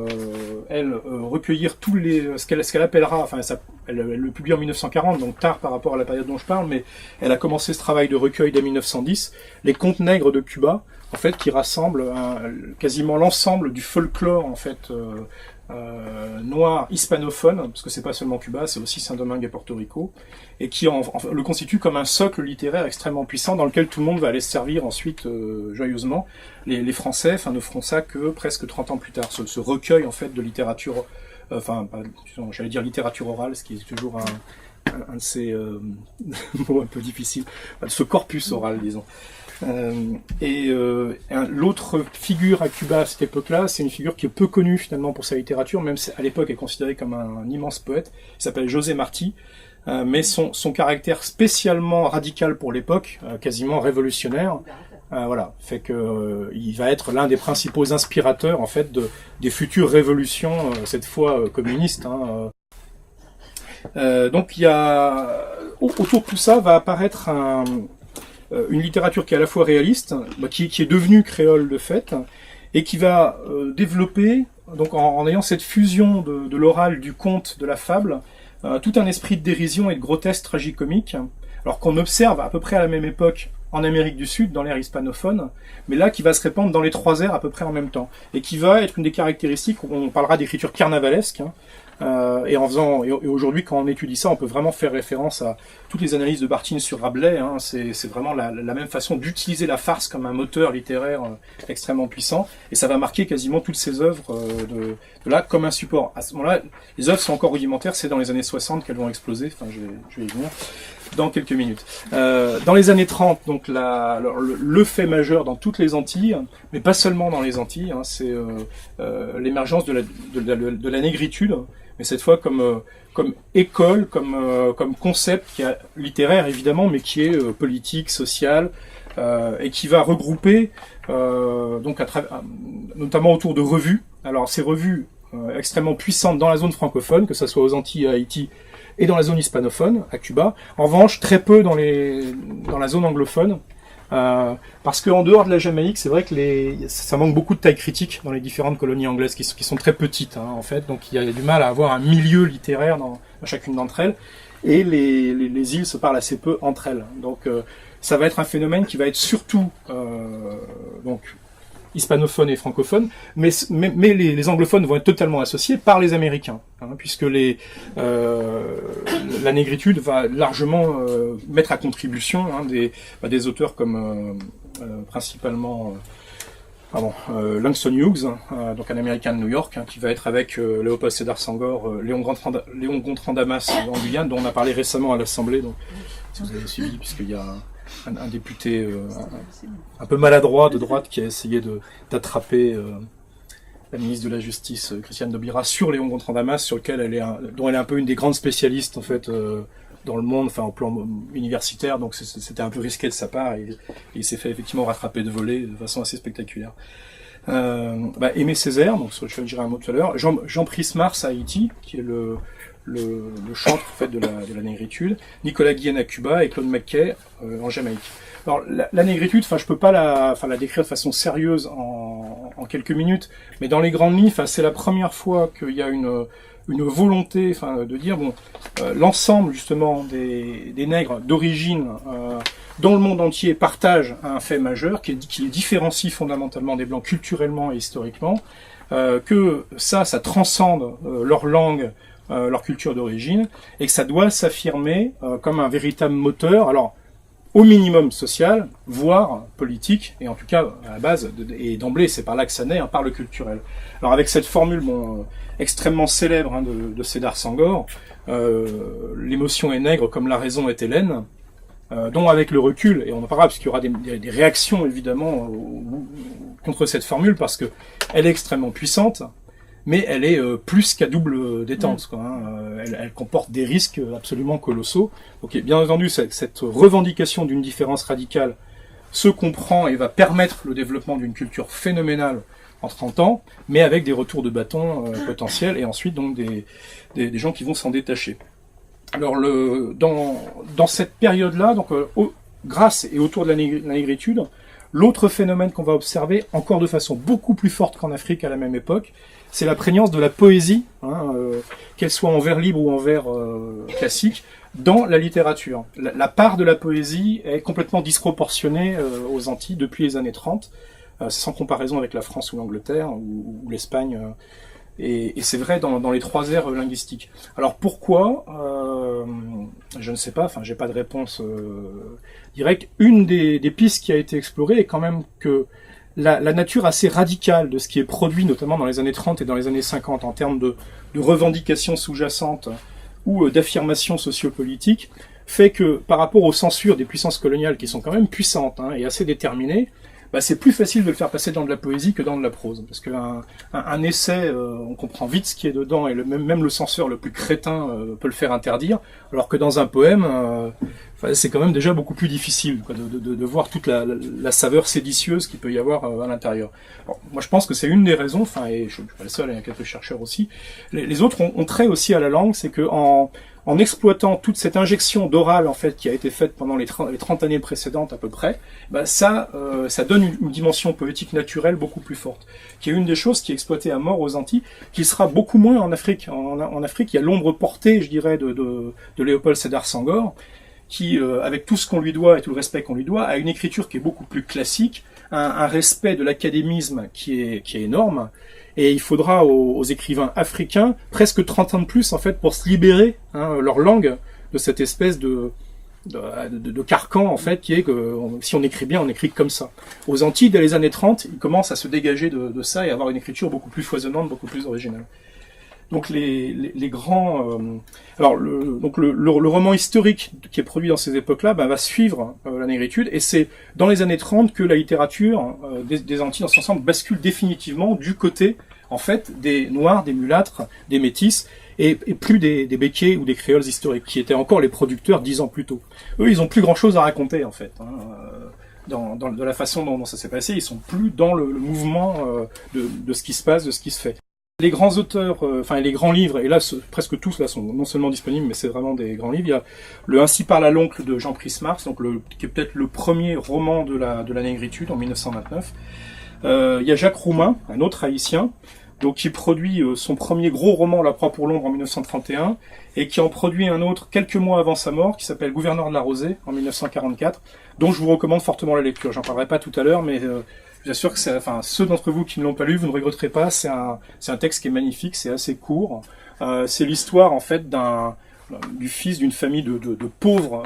recueillir tous ce qu'elle appellera, enfin elle le publie en 1940, donc tard par rapport à la période dont je parle, mais elle a commencé ce travail de recueil dès 1910, les contes nègres de Cuba en fait, qui rassemble quasiment l'ensemble du folklore en fait noir hispanophone, parce que c'est pas seulement Cuba, c'est aussi Saint-Domingue et Porto Rico, et qui le constitue comme un socle littéraire extrêmement puissant dans lequel tout le monde va aller se servir ensuite joyeusement. Les Français ne feront ça que presque 30 ans plus tard, ce recueil en fait de littérature, j'allais dire littérature orale, ce qui est toujours un de ces mots un peu difficiles, ce corpus oral, disons. L'autre figure à Cuba à cette époque-là, c'est une figure qui est peu connue finalement pour sa littérature, même si à l'époque est considéré comme un immense poète. Il s'appelle José Martí, mais son caractère spécialement radical pour l'époque, quasiment révolutionnaire, fait que il va être l'un des principaux inspirateurs en fait des futures révolutions, cette fois communistes. Donc il y a autour de tout ça va apparaître une littérature qui est à la fois réaliste, qui est devenue créole de fait, et qui va développer, donc en ayant cette fusion de l'oral, du conte, de la fable, tout un esprit de dérision et de grotesque tragicomique, alors qu'on observe à peu près à la même époque en Amérique du Sud, dans l'ère hispanophone, mais là qui va se répandre dans les trois airs à peu près en même temps, et qui va être une des caractéristiques, on parlera d'écriture carnavalesque, Et aujourd'hui, quand on étudie ça, on peut vraiment faire référence à toutes les analyses de Barthes sur Rabelais. Hein. C'est vraiment la même façon d'utiliser la farce comme un moteur littéraire extrêmement puissant. Et ça va marquer quasiment toutes ces œuvres de là comme un support. À ce moment-là, les œuvres sont encore rudimentaires. C'est dans les années 60 qu'elles vont exploser. Enfin, je vais y venir dans quelques minutes. Dans les années 30, donc le fait majeur dans toutes les Antilles, mais pas seulement dans les Antilles, hein, c'est l'émergence de la négritude, mais cette fois comme école, comme concept qui est littéraire évidemment, mais qui est politique, social, et qui va regrouper donc notamment autour de revues. Alors ces revues extrêmement puissantes dans la zone francophone, que ce soit aux Antilles, à Haïti, et dans la zone hispanophone, à Cuba. En revanche, très peu dans la zone anglophone, parce qu'en dehors de la Jamaïque, c'est vrai que ça manque beaucoup de taille critique dans les différentes colonies anglaises qui sont très petites, hein, en fait. Donc il y a du mal à avoir un milieu littéraire dans chacune d'entre elles, et les îles se parlent assez peu entre elles. Donc ça va être un phénomène qui va être surtout donc hispanophone et francophone, mais les anglophones vont être totalement associés par les Américains, hein, puisque la négritude va largement mettre à contribution des auteurs comme principalement Langston Hughes, donc un Américain de New York, hein, qui va être avec Léopold Sédar Senghor, Léon Gontran Damas en Guyane, dont on a parlé récemment à l'Assemblée, donc si vous avez suivi, puisqu'il y a un député un peu maladroit de droite qui a essayé d'attraper la ministre de la Justice, Christiane Taubira, sur Léon Gontran Damas, sur lequel dont elle est un peu une des grandes spécialistes en fait dans le monde, enfin au plan universitaire, donc c'était un peu risqué de sa part, et il s'est fait effectivement rattraper de volée de façon assez spectaculaire. Aimé Césaire, donc sur lequel je dirai un mot tout à l'heure, Jean-Price Mars à Haïti, qui est le chantre en fait de la négritude, Nicolas Guillen à Cuba et Claude McKay en Jamaïque. Alors la négritude, enfin je peux pas la décrire de façon sérieuse en quelques minutes, mais dans les grandes lignes, c'est la première fois qu'il y a une volonté, de dire l'ensemble justement des nègres d'origine dans le monde entier partagent un fait majeur qui les différencie fondamentalement des blancs culturellement et historiquement, que ça transcende leur langue, leur culture d'origine, et que ça doit s'affirmer comme un véritable moteur, alors au minimum social, voire politique, et en tout cas à la base, et d'emblée c'est par là que ça naît, hein, par le culturel. Alors avec cette formule extrêmement célèbre de Sédar Senghor, l'émotion est nègre comme la raison est hellène, dont avec le recul, et on en parlera parce qu'il y aura des réactions évidemment contre cette formule, parce que elle est extrêmement puissante, mais elle est plus qu'à double détente, quoi, hein. Elle comporte des risques absolument colossaux. Donc bien entendu, cette revendication d'une différence radicale se comprend et va permettre le développement d'une culture phénoménale en 30 ans, mais avec des retours de bâton potentiels, et ensuite donc des gens qui vont s'en détacher. Alors dans cette période-là, donc grâce et autour de la négritude, l'autre phénomène qu'on va observer, encore de façon beaucoup plus forte qu'en Afrique à la même époque, c'est la prégnance de la poésie, hein, qu'elle soit en vers libre ou en vers classique, dans la littérature. La part de la poésie est complètement disproportionnée aux Antilles depuis les années 30, sans comparaison avec la France ou l'Angleterre ou l'Espagne, et c'est vrai dans les trois aires linguistiques. Alors pourquoi je ne sais pas, j'ai pas de réponse directe. Une des pistes qui a été explorée est quand même que la nature assez radicale de ce qui est produit, notamment dans les années 30 et dans les années 50, en termes de revendications sous-jacentes ou d'affirmations sociopolitiques, fait que par rapport aux censures des puissances coloniales qui sont quand même puissantes, hein, et assez déterminées, c'est plus facile de le faire passer dans de la poésie que dans de la prose. Parce qu'un essai, on comprend vite ce qui est dedans, et même le censeur le plus crétin peut le faire interdire, alors que dans un poème, c'est quand même déjà beaucoup plus difficile, quoi, de voir toute la saveur séditieuse qu'il peut y avoir à l'intérieur. Alors, moi je pense que c'est une des raisons, et je suis pas le seul, il y a quelques chercheurs aussi, les autres ont trait aussi à la langue, c'est que en exploitant toute cette injection d'oral en fait qui a été faite pendant les 30 années précédentes à peu près, ça donne une dimension poétique naturelle beaucoup plus forte, qui est une des choses qui est exploitée à mort aux Antilles, qui sera beaucoup moins en Afrique. En Afrique, il y a l'ombre portée, je dirais, de Léopold Sédar Senghor, qui, avec tout ce qu'on lui doit et tout le respect qu'on lui doit, a une écriture qui est beaucoup plus classique, un respect de l'académisme qui est énorme. Et il faudra aux écrivains africains presque 30 ans de plus en fait pour se libérer leur langue de cette espèce de carcan en fait qui est que si on écrit bien, on écrit comme ça. Aux Antilles, dès les années 30, ils commencent à se dégager de ça et avoir une écriture beaucoup plus foisonnante, beaucoup plus originale. Donc les grands alors le roman historique qui est produit dans ces époques-là va suivre la négritude, et c'est dans les années 30 que la littérature des Antilles dans son ensemble bascule définitivement du côté en fait des noirs, des mulâtres, des métis, et plus des békés ou des créoles historiques qui étaient encore les producteurs 10 ans plus tôt. Eux, ils ont plus grand-chose à raconter en fait. De la façon dont ça s'est passé, ils sont plus dans le mouvement de ce qui se passe, de ce qui se fait. Les grands auteurs, les grands livres, et là presque tous là sont non seulement disponibles, mais c'est vraiment des grands livres. Il y a le Ainsi parle à l'oncle de Jean Prismars, donc qui est peut-être le premier roman de la négritude en 1929. Il y a Jacques Roumain, un autre haïtien, donc qui produit son premier gros roman La proie pour l'ombre en 1931, et qui en produit un autre quelques mois avant sa mort, qui s'appelle Gouverneur de la Rosée en 1944, dont je vous recommande fortement la lecture. J'en parlerai pas tout à l'heure, mais je vous assure que ceux d'entre vous qui ne l'ont pas lu, vous ne regretterez pas. C'est un texte qui est magnifique, c'est assez court. C'est l'histoire en fait du fils d'une famille de pauvres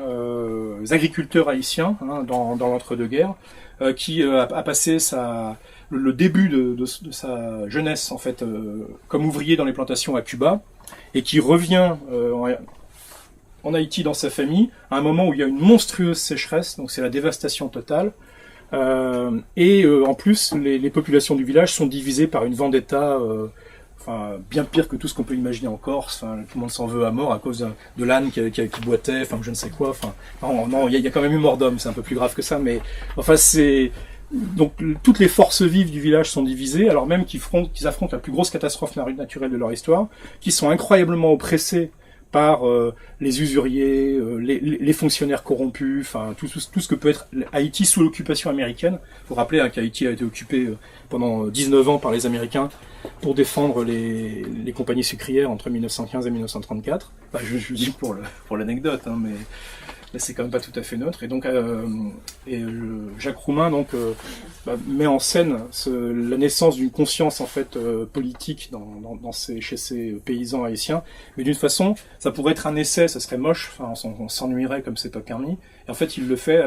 agriculteurs haïtiens dans l'entre-deux-guerres, qui a passé le début de sa jeunesse en fait comme ouvrier dans les plantations à Cuba, et qui revient en Haïti dans sa famille à un moment où il y a une monstrueuse sécheresse, donc c'est la dévastation totale. En plus, les populations du village sont divisées par une vendetta bien pire que tout ce qu'on peut imaginer en Corse. Tout le monde s'en veut à mort à cause de l'âne qui boitait, je ne sais quoi. Non, il y a quand même eu mort d'homme, c'est un peu plus grave que ça, mais c'est... Donc toutes les forces vives du village sont divisées, alors même qu'ils affrontent la plus grosse catastrophe naturelle de leur histoire, qui sont incroyablement oppressés par les usuriers, les fonctionnaires corrompus, tout ce que peut être Haïti sous l'occupation américaine. Il faut rappeler qu'Haïti a été occupé pendant 19 ans par les Américains pour défendre les compagnies sucrières entre 1915 et 1934. Je dis pour l'anecdote, mais c'est quand même pas tout à fait neutre. Et donc, Jacques Roumain met en scène la naissance d'une conscience en fait politique chez ces paysans haïtiens, mais d'une façon, ça pourrait être un essai, ça serait moche, on s'ennuierait comme c'est pas permis. Et en fait, il le fait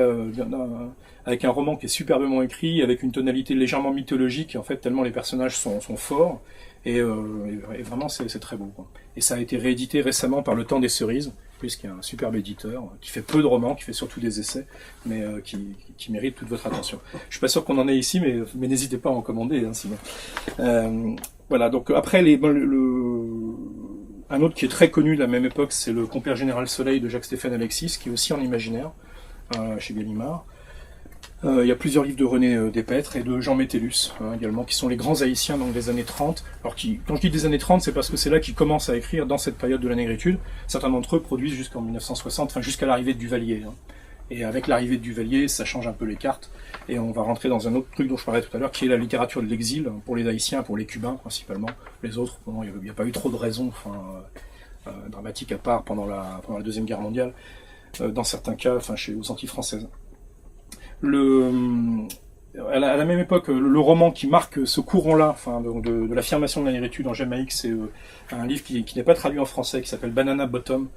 avec un roman qui est superbement écrit, avec une tonalité légèrement mythologique, en fait, tellement les personnages sont forts. Et vraiment, c'est très beau, quoi. Et ça a été réédité récemment par Le Temps des Cerises, puisqu'il y a un superbe éditeur qui fait peu de romans, qui fait surtout des essais, mais qui mérite toute votre attention. Je suis pas sûr qu'on en ait ici, mais n'hésitez pas à en commander, sinon. Voilà, donc après, un autre qui est très connu de la même époque, c'est Le Compère Général Soleil de Jacques-Stéphane Alexis, qui est aussi en imaginaire, chez Gallimard. Il y a plusieurs livres de René Despetres et de Jean Métellus également, qui sont les grands haïtiens des années 30. Alors quand je dis des années 30, c'est parce que c'est là qu'ils commencent à écrire dans cette période de la négritude. Certains d'entre eux produisent jusqu'en 1960, jusqu'à l'arrivée de Duvalier. Et avec l'arrivée de Duvalier, ça change un peu les cartes. Et on va rentrer dans un autre truc dont je parlais tout à l'heure, qui est la littérature de l'exil, pour les Haïtiens, pour les Cubains principalement. Les autres, il n'y a pas eu trop de raisons dramatiques à part pendant la Deuxième Guerre mondiale. Dans certains cas, aux Antilles françaises. À la même époque, le roman qui marque ce courant-là, de l'affirmation de la négritude en Jamaïque, c'est un livre qui n'est pas traduit en français, qui s'appelle Banana Bottom,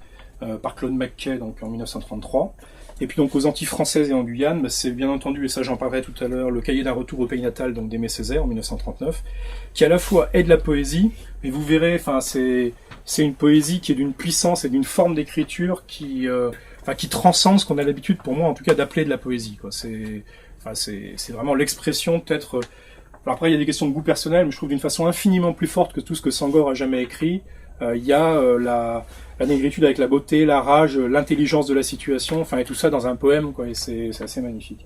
par Claude McKay, en 1933. Et puis aux Antilles françaises et en Guyane, c'est bien entendu, et ça j'en parlerai tout à l'heure, Le Cahier d'un retour au pays natal, d'Aimé Césaire en 1939, qui à la fois est de la poésie, mais vous verrez, c'est une poésie qui est d'une puissance et d'une forme d'écriture qui transcende ce qu'on a l'habitude, pour moi en tout cas, d'appeler de la poésie, quoi. C'est vraiment l'expression peut-être. Alors après il y a des questions de goût personnel, mais je trouve d'une façon infiniment plus forte que tout ce que Senghor a jamais écrit. Il y a la négritude avec la beauté, la rage, l'intelligence de la situation, et tout ça dans un poème, quoi. Et c'est assez magnifique.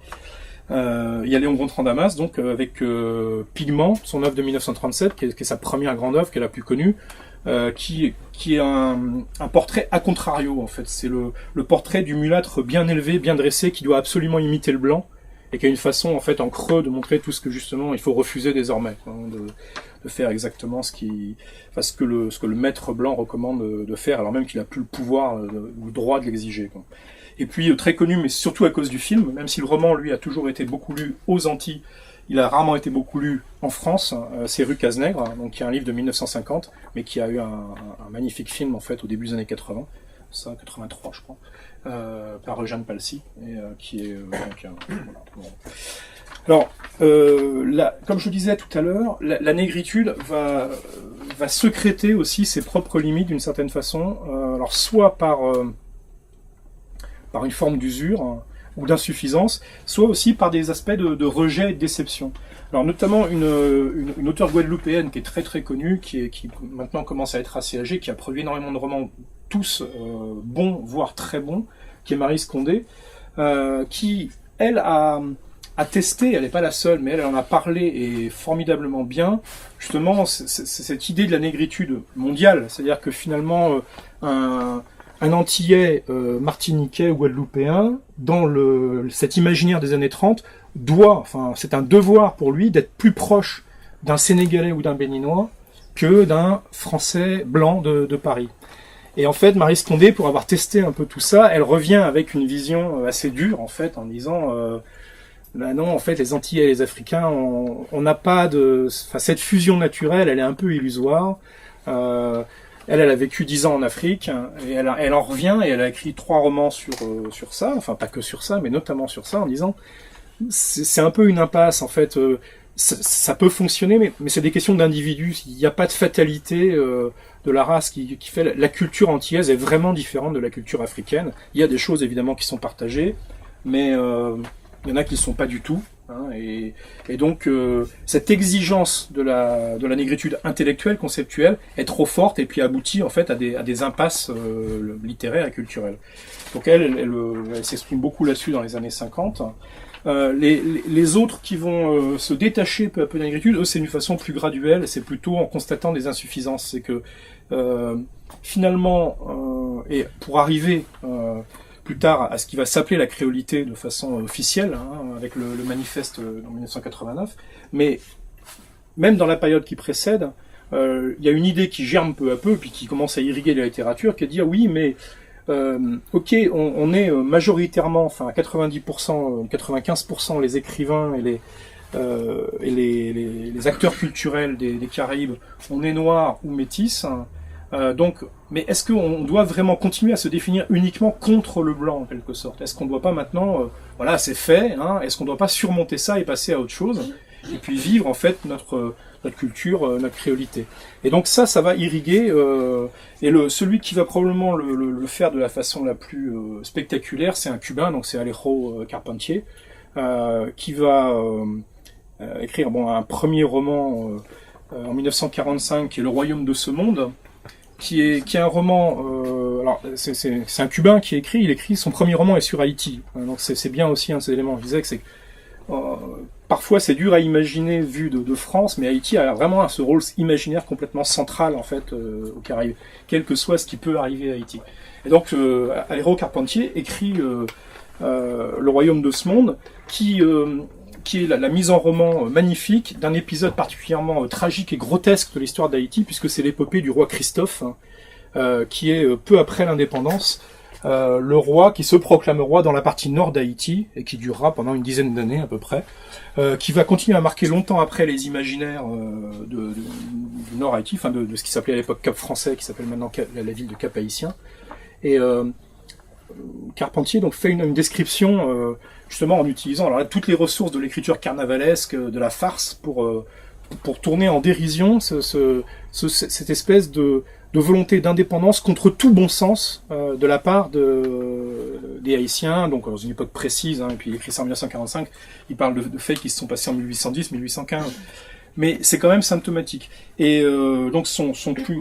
Il y a Léon Gontran-Damas, avec Pigment, son œuvre de 1937, qui est sa première grande œuvre, qui est la plus connue. Qui est un portrait à contrario, en fait. C'est le portrait du mulâtre bien élevé, bien dressé, qui doit absolument imiter le blanc, et qui a une façon, en fait, en creux, de montrer tout ce que, justement, il faut refuser désormais, quoi, de faire exactement ce que le maître blanc recommande de faire, alors même qu'il a plus le pouvoir ou le droit de l'exiger, quoi. Et puis très connu, mais surtout à cause du film, même si le roman, lui, a toujours été beaucoup lu aux Antilles, il a rarement été beaucoup lu en France, c'est Rue Cazenègre, donc qui est un livre de 1950, mais qui a eu un magnifique film en fait au début des années 80, ça 83 je crois, par Eugène Palcy, et qui est donc voilà, bon. Alors, comme je le disais tout à l'heure, la négritude va sécréter aussi ses propres limites d'une certaine façon, alors soit par une forme d'usure, ou d'insuffisance, soit aussi par des aspects de rejet et de déception. Alors notamment une auteure guadeloupéenne qui est très très connue, qui maintenant commence à être assez âgée, qui a produit énormément de romans, tous bons, voire très bons, qui est Maryse Condé, qui, elle, a testé, elle n'est pas la seule, mais elle en a parlé et formidablement bien, justement, c'est cette idée de la négritude mondiale, c'est-à-dire que finalement, un Antillais martiniquais ou guadeloupéen, dans cet imaginaire des années 30, c'est un devoir pour lui d'être plus proche d'un Sénégalais ou d'un Béninois que d'un Français blanc de Paris. Et en fait, Maryse Condé, pour avoir testé un peu tout ça, elle revient avec une vision assez dure, en fait, en disant non, en fait, les Antillais et les Africains, on n'a pas cette fusion naturelle, elle est un peu illusoire. Elle a vécu 10 ans en Afrique, et elle en revient, et elle a écrit 3 romans sur ça, enfin pas que sur ça, mais notamment sur ça, en disant c'est un peu une impasse, en fait, ça peut fonctionner, mais c'est des questions d'individus, il n'y a pas de fatalité de la race qui fait. La culture antillaise est vraiment différente de la culture africaine, il y a des choses évidemment qui sont partagées, mais il y en a qui ne sont pas du tout. Et donc cette exigence de la négritude intellectuelle, conceptuelle, est trop forte et puis aboutit en fait à des impasses littéraires et culturelles. Donc elle s'exprime beaucoup là-dessus dans les années 50. Les autres qui vont se détacher peu à peu de la négritude, eux c'est d'une façon plus graduelle, c'est plutôt en constatant des insuffisances. C'est que finalement, et pour arriver plus tard à ce qui va s'appeler la créolité de façon officielle, avec le manifeste en 1989. Mais même dans la période qui précède, il y a une idée qui germe peu à peu, puis qui commence à irriguer la littérature, qui est de dire oui, mais ok, on est majoritairement, enfin à 90%, 95% les écrivains et les acteurs culturels des Caraïbes, on est noirs ou métis. Donc, mais est-ce qu'on doit vraiment continuer à se définir uniquement contre le blanc, en quelque sorte? Est-ce qu'on ne doit pas maintenant, voilà, c'est fait, est-ce qu'on ne doit pas surmonter ça et passer à autre chose, et puis vivre en fait notre culture, notre créolité? Et donc ça va irriguer, et celui qui va probablement le faire de la façon la plus spectaculaire, c'est un Cubain, donc c'est Alejo Carpentier, qui va écrire un premier roman en 1945, qui est Le Royaume de ce monde, qui est un roman. Alors c'est un Cubain qui écrit. Il écrit son premier roman est sur Haïti. Donc c'est bien aussi un de ces éléments. Je disais que parfois c'est dur à imaginer vu de France, mais Haïti a vraiment ce rôle imaginaire complètement central en fait aux Caraïbes, quel que soit ce qui peut arriver à Haïti. Et donc Alejo Carpentier écrit Le Royaume de ce monde, qui est la mise en roman magnifique d'un épisode particulièrement tragique et grotesque de l'histoire d'Haïti, puisque c'est l'épopée du roi Christophe, qui est peu après l'indépendance, le roi qui se proclame roi dans la partie nord d'Haïti, et qui durera pendant une dizaine d'années à peu près, qui va continuer à marquer longtemps après les imaginaires du nord Haïti, enfin de ce qui s'appelait à l'époque Cap Français, qui s'appelle maintenant la ville de Cap Haïtien. Et Carpentier donc fait une description justement en utilisant alors là, toutes les ressources de l'écriture carnavalesque, de la farce pour tourner en dérision cette espèce de volonté d'indépendance contre tout bon sens de la part des Haïtiens, donc dans une époque précise, et puis il écrit ça en 1945, il parle de faits qui se sont passés en 1810, 1815. Mais c'est quand même symptomatique. Et donc son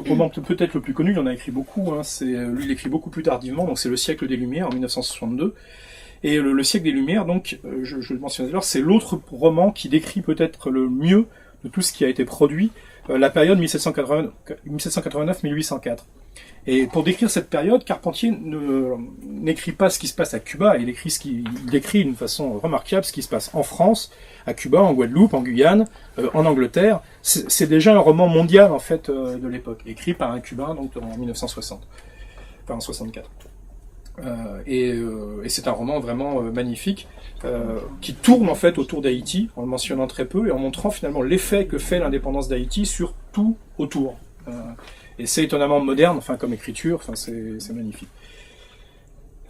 roman peut-être le plus connu, il en a écrit beaucoup, lui il écrit beaucoup plus tardivement, donc c'est Le siècle des Lumières en 1962. Et le siècle des Lumières, donc je le mentionnais tout à l'heure, c'est l'autre roman qui décrit peut-être le mieux de tout ce qui a été produit, la période 1789-1804. Et pour décrire cette période, Carpentier n'écrit pas ce qui se passe à Cuba, il décrit d'une façon remarquable ce qui se passe en France, à Cuba, en Guadeloupe, en Guyane, en Angleterre. C'est déjà un roman mondial en fait de l'époque, écrit par un Cubain donc en 1960, enfin en 64. Et c'est un roman vraiment magnifique qui tourne en fait autour d'Haïti, en le mentionnant très peu et en montrant finalement l'effet que fait l'indépendance d'Haïti sur tout autour. Et c'est étonnamment moderne, enfin comme écriture, enfin c'est magnifique.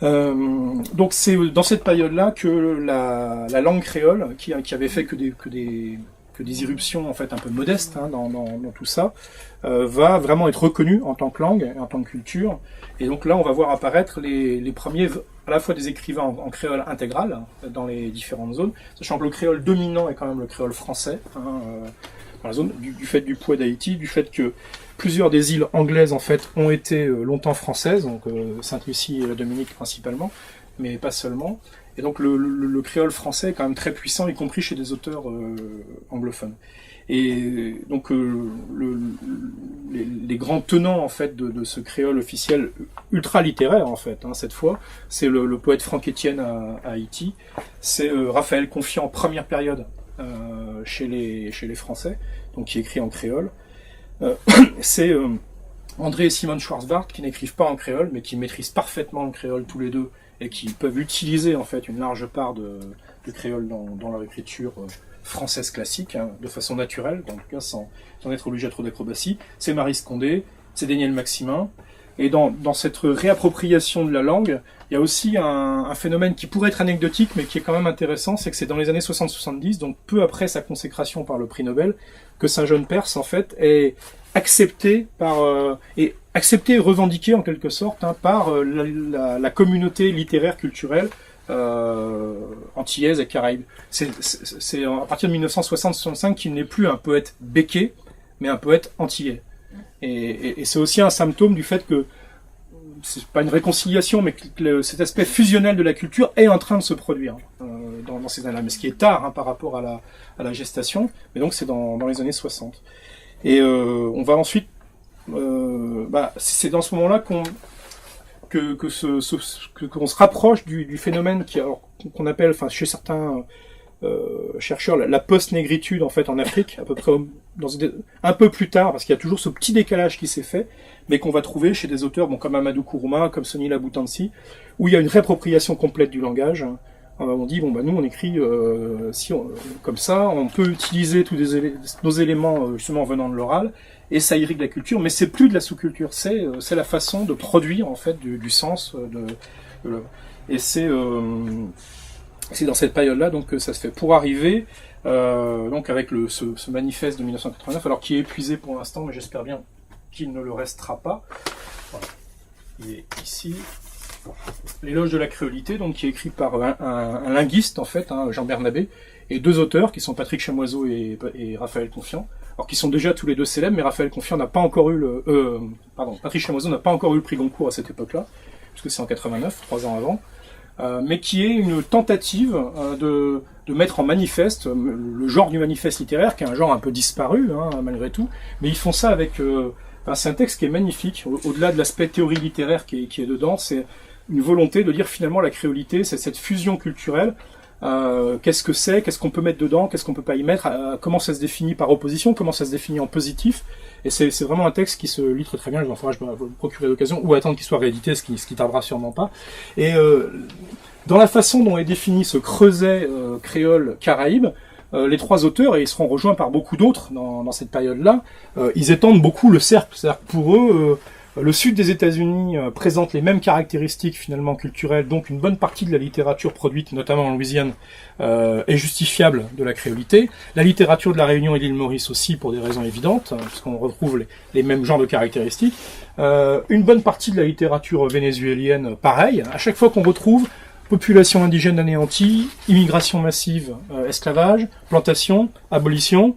Donc c'est dans cette période-là que la langue créole, qui avait fait que des irruptions en fait un peu modestes dans tout ça, va vraiment être reconnue en tant que langue, en tant que culture. Et donc là, on va voir apparaître les premiers, à la fois des écrivains en créole intégral dans les différentes zones, sachant que le créole dominant est quand même le créole français, dans la zone du fait du poids d'Haïti, du fait que plusieurs des îles anglaises en fait ont été longtemps françaises, donc Sainte-Lucie et la Dominique principalement, mais pas seulement. Et donc le créole français est quand même très puissant, y compris chez des auteurs anglophones. Et donc les grands tenants en fait de ce créole officiel ultra littéraire en fait, cette fois, c'est le poète Franck Étienne à Haïti, c'est Raphaël Confiant première période chez les Français, donc qui écrit en créole. C'est André et Simone Schwarzbart qui n'écrivent pas en créole, mais qui maîtrisent parfaitement le créole tous les deux et qui peuvent utiliser en fait une large part de créole dans leur écriture française classique, de façon naturelle, en tout cas sans être obligé à trop d'acrobatie. C'est Maryse Condé, c'est Daniel Maximin. Et dans cette réappropriation de la langue, il y a aussi un phénomène qui pourrait être anecdotique, mais qui est quand même intéressant, c'est que c'est dans les années 60-70, donc peu après sa consécration par le prix Nobel, que Saint-Jean Perse, en fait, est accepté et revendiqué en quelque sorte par la communauté littéraire culturelle antillaise et caraïbe. C'est à partir de 1960-65 qu'il n'est plus un poète béquet, mais un poète antillais. Et c'est aussi un symptôme du fait que c'est pas une réconciliation, mais que cet aspect fusionnel de la culture est en train de se produire dans ces années-là. Mais ce qui est tard par rapport à la gestation, mais donc c'est dans les années 60. Et on va ensuite, c'est dans ce moment-là qu'on se rapproche du phénomène qu'on appelle, enfin chez certains chercheurs, la post-négritude en fait en Afrique, à peu près un peu plus tard, parce qu'il y a toujours ce petit décalage qui s'est fait, mais qu'on va trouver chez des auteurs comme Amadou Kourouma, comme Sonny Laboutansi, où il y a une réappropriation complète du langage. On dit nous on écrit comme ça, on peut utiliser tous nos éléments justement venant de l'oral, et ça irrigue la culture, mais c'est plus de la sous-culture, c'est la façon de produire en fait du sens et c'est dans cette période-là donc que ça se fait pour arriver donc avec ce manifeste de 1989, alors qui est épuisé pour l'instant, mais j'espère bien qu'il ne le restera pas. Voilà. Il est ici. L'éloge de la créolité, donc qui est écrit par un linguiste en fait, Jean Bernabé, et deux auteurs qui sont Patrick Chamoiseau et Raphaël Confiant. Alors qui sont déjà tous les deux célèbres, mais Raphaël Confiant n'a pas encore eu Patrick Chamoiseau n'a pas encore eu le prix Goncourt à cette époque-là, puisque c'est en 89, 3 ans avant, mais qui est une tentative de mettre en manifeste le genre du manifeste littéraire, qui est un genre un peu disparu malgré tout, mais ils font ça avec c'est un texte qui est magnifique, au-delà de l'aspect théorie littéraire qui est dedans, c'est une volonté de dire finalement la créolité, c'est cette fusion culturelle. Qu'est-ce que c'est, qu'est-ce qu'on peut mettre dedans, qu'est-ce qu'on peut pas y mettre, comment ça se définit par opposition, comment ça se définit en positif, et c'est vraiment un texte qui se lit très très bien. Je vais vous procurer l'occasion ou attendre qu'il soit réédité, ce qui tardera sûrement pas. Et dans la façon dont est défini ce creuset créole caraïbe, les trois auteurs, et ils seront rejoints par beaucoup d'autres dans cette période-là, ils étendent beaucoup le cercle. C'est-à-dire que pour eux, le sud des États-Unis présente les mêmes caractéristiques finalement culturelles, donc une bonne partie de la littérature produite, notamment en Louisiane, est justifiable de la créolité. La littérature de la Réunion et de l'île Maurice aussi, pour des raisons évidentes, puisqu'on retrouve les mêmes genres de caractéristiques. Une bonne partie de la littérature vénézuélienne, pareil. À chaque fois qu'on retrouve population indigène anéantie, immigration massive, esclavage, plantation, abolition,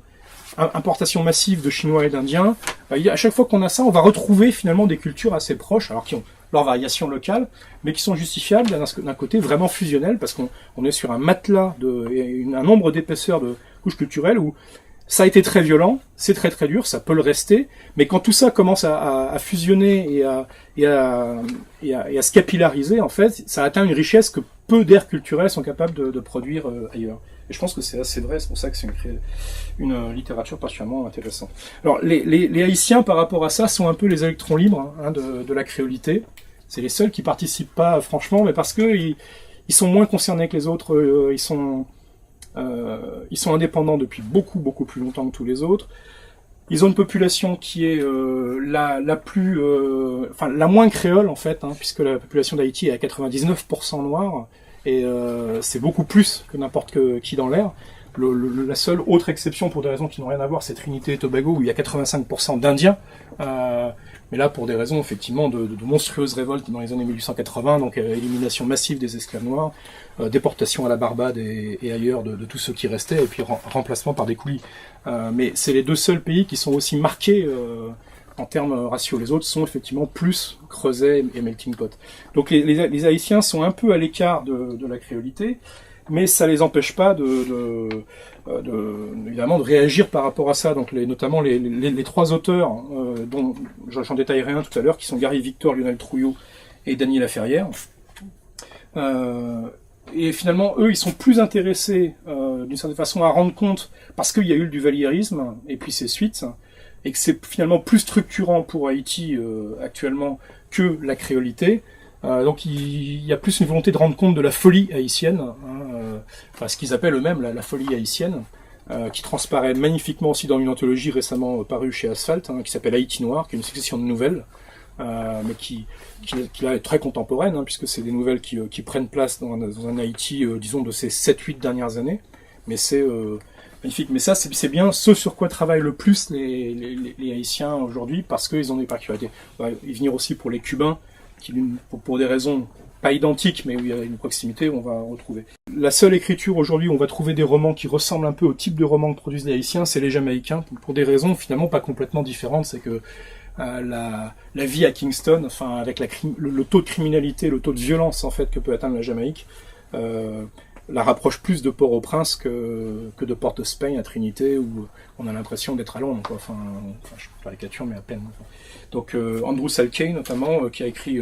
importation massive de Chinois et d'Indiens. À chaque fois qu'on a ça, on va retrouver finalement des cultures assez proches, alors qui ont leurs variations locales, mais qui sont justifiables d'un côté vraiment fusionnel, parce qu'on est sur un matelas, un nombre d'épaisseurs de couches culturelles où ça a été très violent, c'est très très dur, ça peut le rester, mais quand tout ça commence à fusionner et à se capillariser, en fait, ça atteint une richesse que peu d'aires culturelles sont capables de produire ailleurs. Et je pense que c'est assez vrai, c'est pour ça que c'est une littérature particulièrement intéressante. Alors, les Haïtiens, par rapport à ça, sont un peu les électrons libres de la créolité. C'est les seuls qui participent pas, franchement, mais parce que ils sont moins concernés que les autres. Ils sont indépendants depuis beaucoup plus longtemps que tous les autres. Ils ont une population qui est la moins créole en fait, puisque la population d'Haïti est à 99% noire, et c'est beaucoup plus que n'importe qui dans l'air. La seule autre exception, pour des raisons qui n'ont rien à voir, c'est Trinité et Tobago, où il y a 85% d'Indiens. Mais là, pour des raisons effectivement de monstrueuses révoltes dans les années 1880, donc élimination massive des esclaves noirs, déportation à la Barbade et ailleurs de tous ceux qui restaient, et puis remplacement par des coulis. Mais c'est les deux seuls pays qui sont aussi marqués en termes ratios. Les autres sont effectivement plus Creuset et melting pot. Donc les Haïtiens sont un peu à l'écart de la créolité, mais ça les empêche pas évidemment de réagir par rapport à ça. Donc notamment les trois auteurs dont j'en détaillerai un tout à l'heure, qui sont Gary Victor, Lionel Trouillot et Dany Laferrière. Et finalement, eux, ils sont plus intéressés d'une certaine façon à rendre compte, parce qu'il y a eu le duvalierisme et puis ses suites, et que c'est finalement plus structurant pour Haïti actuellement que la créolité. Donc il y a plus une volonté de rendre compte de la folie haïtienne, ce qu'ils appellent eux-mêmes la folie haïtienne, qui transparaît magnifiquement aussi dans une anthologie récemment parue chez Asphalt, qui s'appelle Haïti Noir, qui est une succession de nouvelles, mais qui est très contemporaine, puisque c'est des nouvelles qui prennent place dans un Haïti, disons, de ces 7-8 dernières années. Mais c'est magnifique. Mais ça, c'est bien ce sur quoi travaillent le plus les Haïtiens aujourd'hui, parce qu'ils ont des particularités. On va y venir aussi pour les Cubains, qui, pour des raisons pas identiques, mais où il y a une proximité, on va retrouver. La seule écriture aujourd'hui où on va trouver des romans qui ressemblent un peu au type de romans que produisent les Haïtiens, c'est les Jamaïcains, pour des raisons finalement pas complètement différentes. C'est que la vie à Kingston, enfin avec le taux de criminalité, le taux de violence en fait que peut atteindre la Jamaïque, la rapproche plus de Port-au-Prince que de Port-of-Spain à Trinité, où on a l'impression d'être à Londres, quoi. Enfin, je caricature, mais à peine. Donc Andrew Salkey notamment, qui a écrit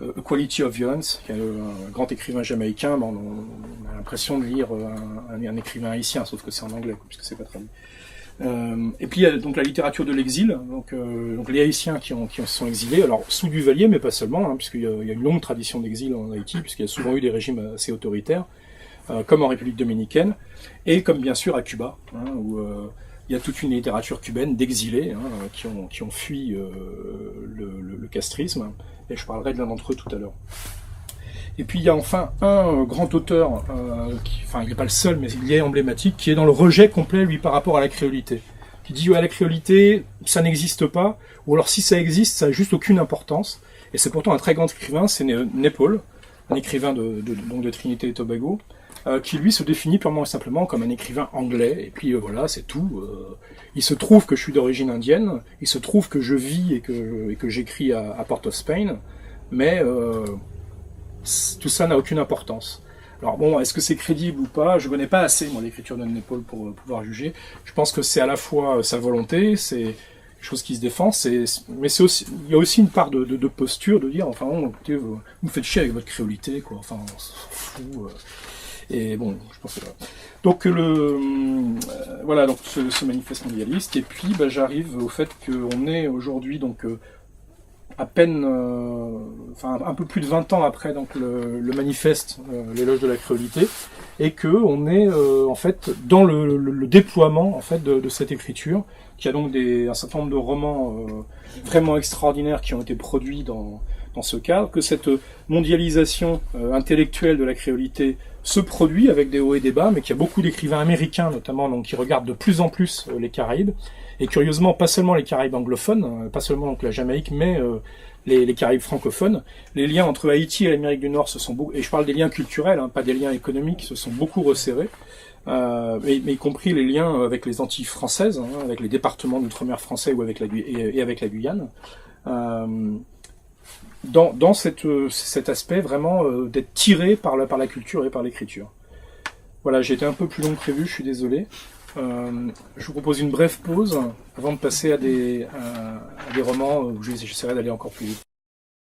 A Quality of Violence, qui est un grand écrivain jamaïcain. On a l'impression de lire un écrivain haïtien, sauf que c'est en anglais, puisque c'est pas traduit. Et puis il y a donc la littérature de l'exil, donc les Haïtiens qui se sont exilés, alors sous Duvalier, mais pas seulement, puisqu'il y a une longue tradition d'exil en Haïti, puisqu'il y a souvent eu des régimes assez autoritaires, comme en République dominicaine, et comme bien sûr à Cuba, où il y a toute une littérature cubaine d'exilés qui ont fui le castrisme, et je parlerai de l'un d'entre eux tout à l'heure. Et puis il y a enfin un grand auteur, il n'est pas le seul, mais il est emblématique, qui est dans le rejet complet, lui, par rapport à la créolité. Qui dit, la créolité, ça n'existe pas, ou alors si ça existe, ça n'a juste aucune importance. Et c'est pourtant un très grand écrivain, c'est Naipaul, un écrivain donc de Trinité et Tobago, qui lui se définit purement et simplement comme un écrivain anglais, et puis voilà, c'est tout. Il se trouve que je suis d'origine indienne, il se trouve que je vis et que j'écris à Port-of-Spain, mais tout ça n'a aucune importance. Alors bon, est-ce que c'est crédible ou pas? Je connais pas assez, moi, l'écriture de Naipaul pour pouvoir juger. Je pense que c'est à la fois sa volonté, c'est quelque chose qui se défend, mais c'est aussi, il y a aussi une part de posture, de dire, enfin, écoutez, vous me faites chier avec votre créolité, quoi, enfin, on s'en fout. Et bon, je pense que donc voilà, donc ce manifeste mondialiste, et puis j'arrive au fait qu'on est aujourd'hui donc à peine, un peu plus de 20 ans après donc le manifeste, l'éloge de la créolité, et que on est en fait dans le déploiement en fait de cette écriture, qui a donc un certain nombre de romans vraiment extraordinaires qui ont été produits dans ce cadre, que cette mondialisation intellectuelle de la créolité se produit avec des hauts et des bas, mais qu'il y a beaucoup d'écrivains américains notamment donc qui regardent de plus en plus les Caraïbes, et curieusement pas seulement les Caraïbes anglophones, pas seulement donc la Jamaïque, mais les Caraïbes francophones. Les liens entre Haïti et l'Amérique du Nord et je parle des liens culturels, pas des liens économiques, se sont beaucoup resserrés, mais y compris les liens avec les Antilles françaises, avec les départements d'outre-mer français ou avec la Guyane. Dans cet aspect vraiment d'être tiré par la culture et par l'écriture. Voilà, j'ai été un peu plus long que prévu, je suis désolé. Je vous propose une brève pause avant de passer à des romans où j'essaierai d'aller encore plus vite.